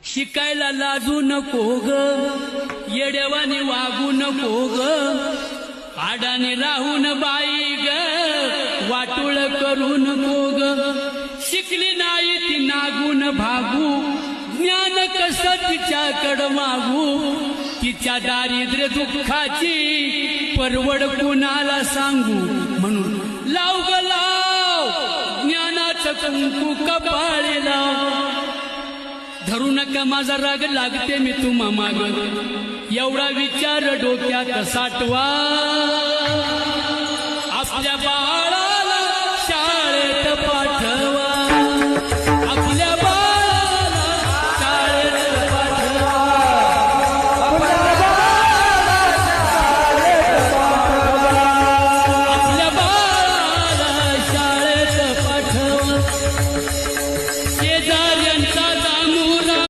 शिकायला लाजू नको ग, येड्यावाने वागू नको ग, आडाने राहून बाई ग, वाटोळ करू नको ग. शिकली नाही ती नागून भागू, ज्ञान कसं तिच्याकडं मागू. तिच्या दारिद्र्य दुःखाची परवड कुणाला सांगू. म्हणून लाव ग लाव ज्ञानाचं कुंकू कपाळी लाव. धरू नका माझा राग लागते मी तुम्हा माग, एवढा विचार डोक्यात साठवा. आपल्या